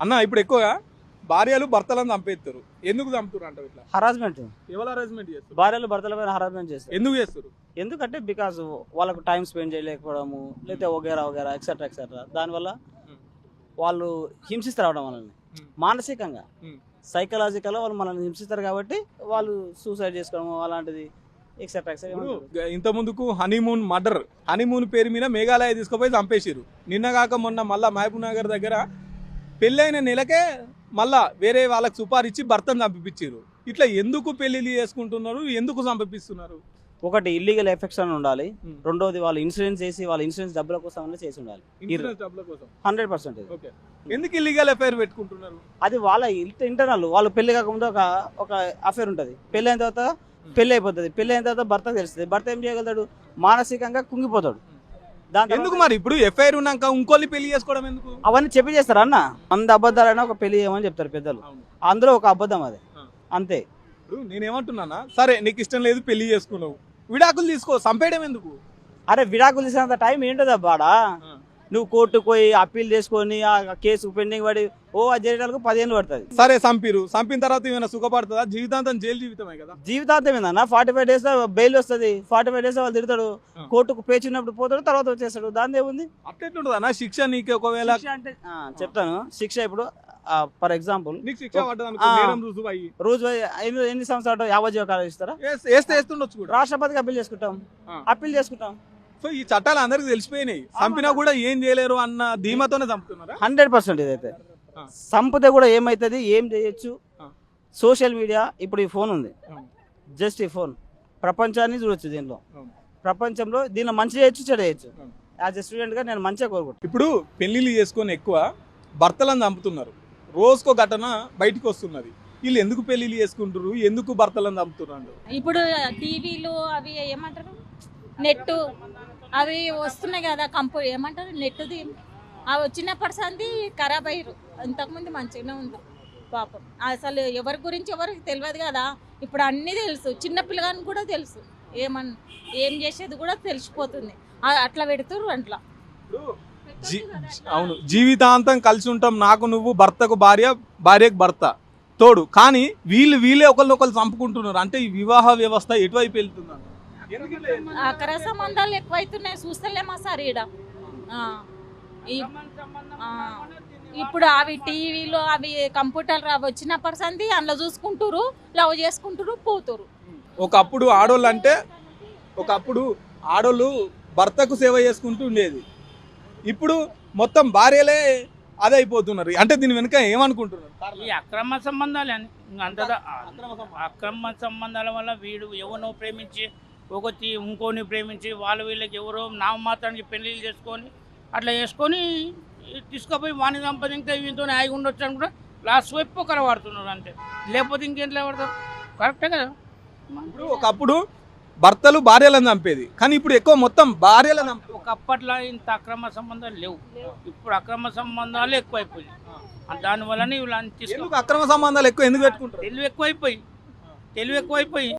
అన్న ఇప్పుడు ఎక్కువగా భార్యలు భర్తలను చంపేస్తారు. ఎందుకు చంపుతారు అంటే ఇట్లా హరాస్మెంట్. ఎవరు హరాస్మెంట్ చేస్తారు? భార్యలు భర్తల పైన హరాస్మెంట్ చేస్తారు. ఎందుకు చేస్తారు? ఎందుకంటే బికాస్ వాళ్ళకు టైం స్పెండ్ చేయలేకపోవడము, లేకపోతే వగేరా వగేరా ఎక్సెట్రా ఎక్సెట్రా, దానివల్ల వాళ్ళు హింసిస్తారు రావడం మనల్ని మానసికంగా, సైకలాజికల్గా వాళ్ళు మనల్ని హింసిస్తారు కాబట్టి వాళ్ళు సూసైడ్ చేసుకోవడం అలాంటిది ఎక్సెట్రా ఎక్సెట్రా. ఇంత ముందుకు హనీమూన్ మర్డర్, హనీమూన్ పేరు మీద మేఘాలయ తీసుకుపోయి చంపేసిరు. నిన్న కాక మొన్న మళ్ళా మహబూబ్ నగర్ దగ్గర పెళ్ళైన నెలకే మళ్ళా వేరే వాళ్ళకి సుపారిచ్చి భర్తను చంపిపించారు. ఇట్లా ఎందుకు పెళ్లిళ్ళు చేసుకుంటున్నారు, ఎందుకు చంపిస్తున్నారు? ఒకటి ఇల్లీగల్ ఎఫెక్షన్ ఉండాలి, రెండోది వాళ్ళు ఇన్సూరెన్స్ చేసి వాళ్ళ ఇన్సూరెన్స్ డబ్బుల కోసం చేసి ఉండాలి. 100% ఎందుకు ఇల్లీగల్ అఫైర్ పెట్టుకుంటున్నారు? అది వాళ్ళ ఇంటర్నల్. వాళ్ళు పెళ్లి కాకముందు ఒక అఫైర్ ఉంటుంది, పెళ్లి అయిన తర్వాత పెళ్లి అయిపోతుంది, పెళ్లి అయిన తర్వాత భర్త తెలుస్తుంది. భర్త ఏం చేయగలుగుతాడు? మానసికంగా కుంగిపోతాడు. దాని ఎందుకు మరి ఇప్పుడు ఎఫ్ఐఆర్ ఉన్నాక ఇంకోళ్ళు పెళ్లి చేసుకోవడం ఎందుకు? అవన్నీ చెప్పి చేస్తారు అన్న. 100 అబద్ధాలైనా ఒక పెళ్లి చేయమని చెప్తారు పెద్దలు, అందులో ఒక అబద్ధం అది అంతే. ఇప్పుడు నేనేమంటున్నానా, సరే నీకు ఇష్టం లేదు పెళ్లి చేసుకున్నావు, విడాకులు తీసుకో, చంపేయడం ఎందుకు? అరే విడాకులు తీసినంత టైం ఏంటో బాడా, నువ్వు కోర్టుకు పోయి అప్పీల్ చేసుకొని ఆ కేసు పెండింగ్ పడి అది చేయడానికి 10 ఏళ్ళు పడుతుంది. సరే చంపిరు, చంపిన తర్వాత ఏమైనా సుఖపడుతుందా? జీవితాంతం జైలు జీవితమే కదా. జీవితాంతం ఏందన్న, 45 days బెయిల్ వస్తుంది, 45 days వాళ్ళు తిడతాడు, కోర్టుకు పేచినప్పుడు పోతాడు, తర్వాత వచ్చేస్తాడు. దాని ఏముంది? అట్లెట్లుంటుంది అన్న శిక్ష నీకు? ఒకవేళ అంటే చెప్తాను శిక్ష. ఇప్పుడు ఫర్ ఎగ్జాంపుల్ రోజు ఎన్ని సంవత్సరాలు యావజ్జీవకాలం ఇస్తారా? వేస్తుండొచ్చు కూడా. రాష్ట్రపతికి అప్పీల్ చేసుకుంటాం. సో ఈ చట్టాలు అందరికి తెలిసిపోయినాయి, చంపినా కూడా ఏం చేయలేరు అన్న ధీమాతోనే చంపుతున్నారు. 100% ఇదైతే చంపితే కూడా ఏమైతుంది, ఏం చేయొచ్చు. సోషల్ మీడియా, ఇప్పుడు ఈ ఫోన్ ఉంది, జస్ట్ ఈ ఫోన్ ప్రపంచాన్ని చూడొచ్చు. దీనిలో ప్రపంచంలో దీనిలో మంచి చేయొచ్చు, చెడు చేయొచ్చు. యాజ్ ఎ స్టూడెంట్గా నేను మంచిగా కోరుకుంటాను. ఇప్పుడు పెళ్లిళ్ళు చేసుకొని ఎక్కువ భర్తలను చంపుతున్నారు, రోజుకో ఘటన బయటకు వస్తున్నది. వీళ్ళు ఎందుకు పెళ్లిళ్ళు చేసుకుంటారు, ఎందుకు భర్తలను చంపుతున్నారు? ఇప్పుడు టీవీలు అవి ఏమంటారు, నెట్ అవి వస్తున్నాయి కదా, ఏమంటారు నెట్ది, అవి వచ్చినప్పటి సంది ఖరాబ్ అయ్యారు. ఇంతకుముందు మంచిగానే ఉంది పాపం. అసలు ఎవరి గురించి ఎవరికి తెలియదు కదా, ఇప్పుడు అన్నీ తెలుసు. చిన్న పిల్లగానికి కూడా తెలుసు, ఏం చేసేది కూడా తెలిసిపోతుంది. అట్లా పెడుతురు అట్లా. అవును, జీవితాంతం కలిసి ఉంటాం, నాకు నువ్వు, భర్తకు భార్య, భార్యకు భర్త తోడు. కానీ వీళ్ళే ఒకళ్ళు చంపుకుంటున్నారు. అంటే ఈ వివాహ వ్యవస్థ ఎటువైపు వెళ్తుందంట? అక్రమ సంబంధాలు ఎక్కువైతున్నాయి, చూస్తలేమా సార్ ఈడ. ఇప్పుడు అవి టీవీలో అవి కంప్యూటర్లు అవి వచ్చినప్పటి సంది అందులో చూసుకుంటారు, లవ్ చేసుకుంటారు, పోతారు. ఒకప్పుడు ఆడోళ్ళు భర్తకు సేవ చేసుకుంటూ ఉండేది, ఇప్పుడు మొత్తం భార్యలే అదే అయిపోతున్నారు. అంటే దీని వెనుక ఏమనుకుంటున్నారు? ఈ అక్రమ సంబంధాలు అని అంతదా. అక్రమ సంబంధాల వల్ల వీడు ఎవరినో ప్రేమించి ఒకటి ఇంకోని ప్రేమించి వీళ్ళకి ఎవరో నామమాత్రానికి పెళ్లిళ్ళు చేసుకొని అట్లా చేసుకొని తీసుకుపోయి వాణి సంపాదించే వీటితో హాయిగా ఉండొచ్చు అని కూడా లాస్ట్ వైపు ఒకరు వాడుతున్నారు. అంతే, లేకపోతే ఇంకేంట్లో పడతారు. కరెక్టే కదా. ఇప్పుడు ఒకప్పుడు భర్తలు భార్యలను చంపేది, కానీ ఇప్పుడు ఎక్కువ మొత్తం భార్యలను. ఒకప్పట్లో ఇంత అక్రమ సంబంధాలు లేవు, ఇప్పుడు అక్రమ సంబంధాలు ఎక్కువైపోయి దానివల్లనే వీళ్ళు అక్రమ సంబంధాలు ఎక్కువ ఎందుకు పెట్టుకుంటారు? తెలివి ఎక్కువైపోయి